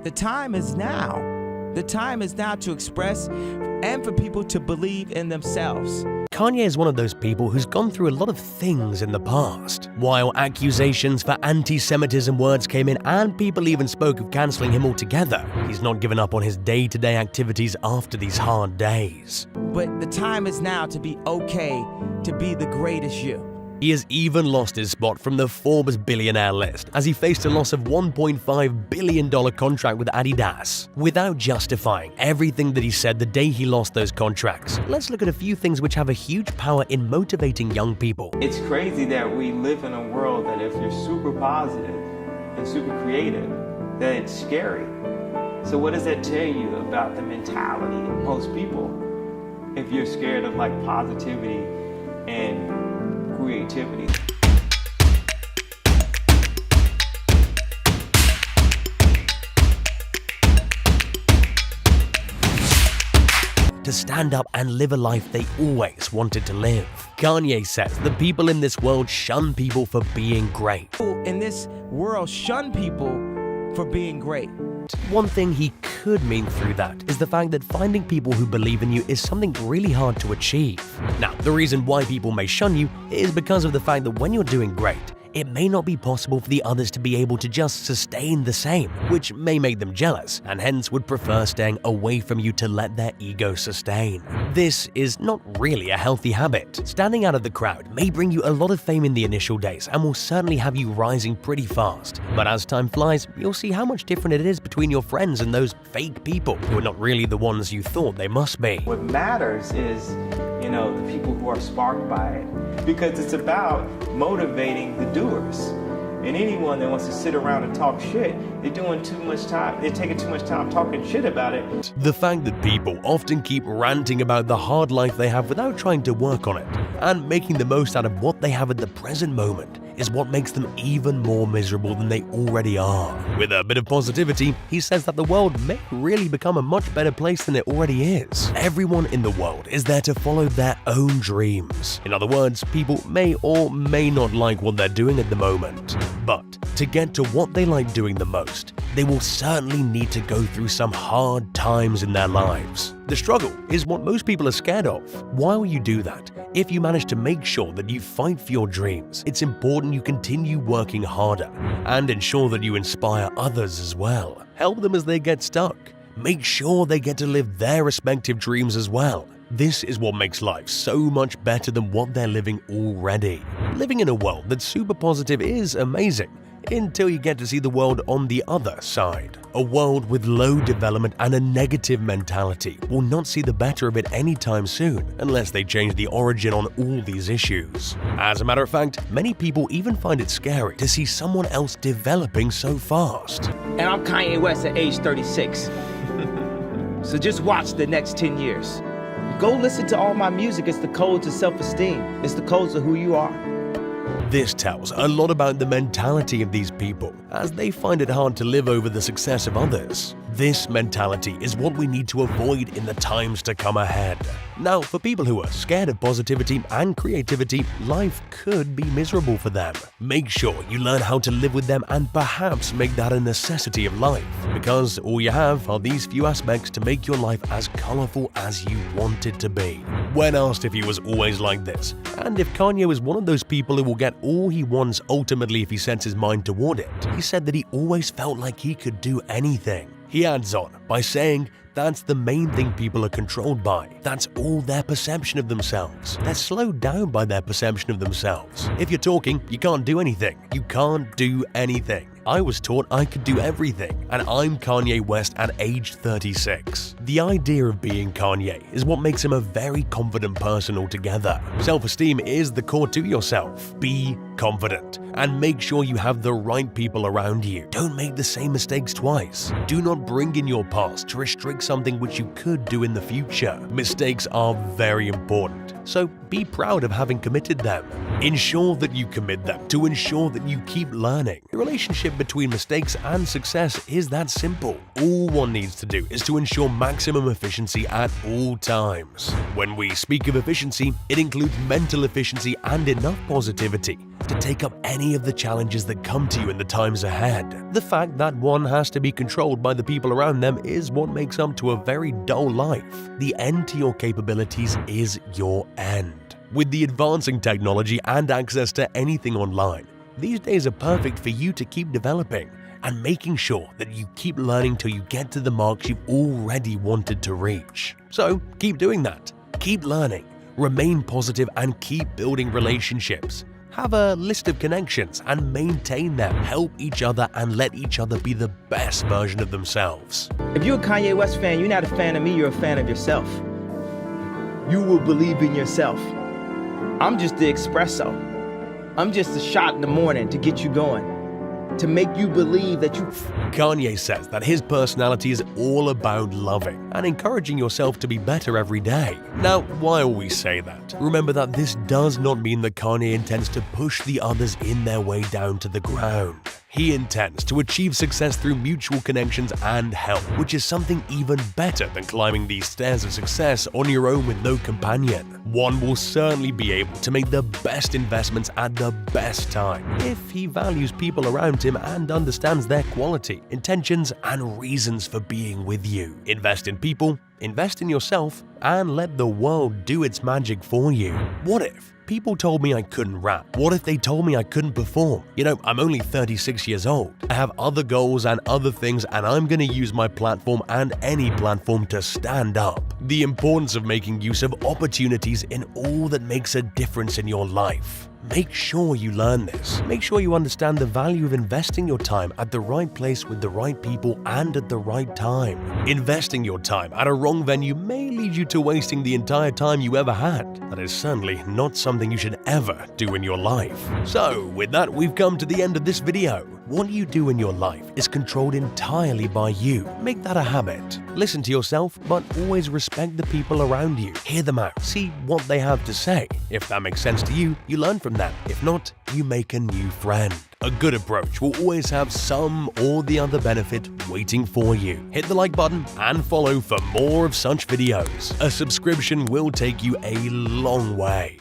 The time is now. The time is now to express and for people to believe in themselves. Kanye is one of those people who's gone through a lot of things in the past. While accusations for anti-Semitism words came in and people even spoke of cancelling him altogether, he's not given up on his day-to-day activities after these hard days. But the time is now to be okay to be the greatest you. He has even lost his spot from the Forbes billionaire list as he faced a loss of $1.5 billion contract with Adidas. Without justifying everything that he said the day he lost those contracts, let's look at a few things which have a huge power in motivating young people. It's crazy that we live in a world that if you're super positive and super creative, that it's scary. So what does that tell you about the mentality of most people if you're scared of like positivity and creativity? To stand up and live a life they always wanted to live. Kanye says the people in this world shun people for being great. People in this world shun people for being great. One thing he could mean through that is the fact that finding people who believe in you is something really hard to achieve. Now, the reason why people may shun you is because of the fact that when you're doing great, it may not be possible for the others to be able to just sustain the same, which may make them jealous and hence would prefer staying away from you to let their ego sustain. This is not really a healthy habit. Standing out of the crowd may bring you a lot of fame in the initial days and will certainly have you rising pretty fast. But as time flies, you'll see how much different it is between your friends and those fake people who are not really the ones you thought they must be. What matters is, the people who are sparked by it, because it's about motivating the doers. And anyone that wants to sit around and talk shit, they're taking too much time talking shit about it. The fact that people often keep ranting about the hard life they have without trying to work on it and making the most out of what they have at the present moment is what makes them even more miserable than they already are. With a bit of positivity, he says that the world may really become a much better place than it already is. Everyone in the world is there to follow their own dreams. In other words, people may or may not like what they're doing at the moment. But to get to what they like doing the most, they will certainly need to go through some hard times in their lives. The struggle is what most people are scared of. While you do that, if you manage to make sure that you fight for your dreams, it's important you continue working harder and ensure that you inspire others as well. Help them as they get stuck. Make sure they get to live their respective dreams as well. This is what makes life so much better than what they're living already. Living in a world that's super positive is amazing, until you get to see the world on the other side. A world with low development and a negative mentality will not see the better of it anytime soon unless they change the origin on all these issues. As a matter of fact, many people even find it scary to see someone else developing so fast. And I'm Kanye West at age 36. So just watch the next 10 years. Go listen to all my music. It's the codes of self-esteem. It's the codes of who you are. This tells a lot about the mentality of these people, as they find it hard to live over the success of others. This mentality is what we need to avoid in the times to come ahead. Now, for people who are scared of positivity and creativity, life could be miserable for them. Make sure you learn how to live with them and perhaps make that a necessity of life, because all you have are these few aspects to make your life as colorful as you want it to be. When asked if he was always like this, and if Kanye was one of those people who will get all he wants ultimately if he sets his mind toward it, he said that he always felt like he could do anything. He adds on by saying that's the main thing people are controlled by. That's all their perception of themselves. They're slowed down by their perception of themselves. If you're talking, you can't do anything. You can't do anything. I was taught I could do everything, and I'm Kanye West at age 36. The idea of being Kanye is what makes him a very confident person altogether. Self-esteem is the core to yourself. Be confident, and make sure you have the right people around you. Don't make the same mistakes twice. Do not bring in your past to restrict something which you could do in the future. Mistakes are very important, so be proud of having committed them. Ensure that you commit them to ensure that you keep learning. The relationship between mistakes and success is that simple. All one needs to do is to ensure maximum efficiency at all times. When we speak of efficiency, it includes mental efficiency and enough positivity to take up any of the challenges that come to you in the times ahead. The fact that one has to be controlled by the people around them is what makes up to a very dull life. The end to your capabilities is your end. With the advancing technology and access to anything online, these days are perfect for you to keep developing and making sure that you keep learning till you get to the marks you've already wanted to reach. So keep doing that. Keep learning, remain positive, and keep building relationships. Have a list of connections and maintain them. Help each other and let each other be the best version of themselves. If you're a Kanye West fan, you're not a fan of me, you're a fan of yourself. You will believe in yourself. I'm just the espresso. I'm just a shot in the morning to get you going, to make you believe that you... Kanye says that his personality is all about loving and encouraging yourself to be better every day. Now, while we say that, remember that this does not mean that Kanye intends to push the others in their way down to the ground. He intends to achieve success through mutual connections and help, which is something even better than climbing these stairs of success on your own with no companion. One will certainly be able to make the best investments at the best time if he values people around him and understands their quality, intentions, and reasons for being with you. Invest in people, invest in yourself, and let the world do its magic for you. What if people told me I couldn't rap? What if they told me I couldn't perform? You know, I'm only 36 years old. I have other goals and other things, and I'm going to use my platform and any platform to stand up. The importance of making use of opportunities in all that makes a difference in your life. Make sure you learn this. Make sure you understand the value of investing your time at the right place with the right people and at the right time. Investing your time at a wrong venue may lead you to wasting the entire time you ever had. That is certainly not something you should ever do in your life. So, with that, we've come to the end of this video. What you do in your life is controlled entirely by you. Make that a habit. Listen to yourself, but always respect the people around you. Hear them out. See what they have to say. If that makes sense to you, you learn from them. If not, you make a new friend. A good approach will always have some or the other benefit waiting for you. Hit the like button and follow for more of such videos. A subscription will take you a long way.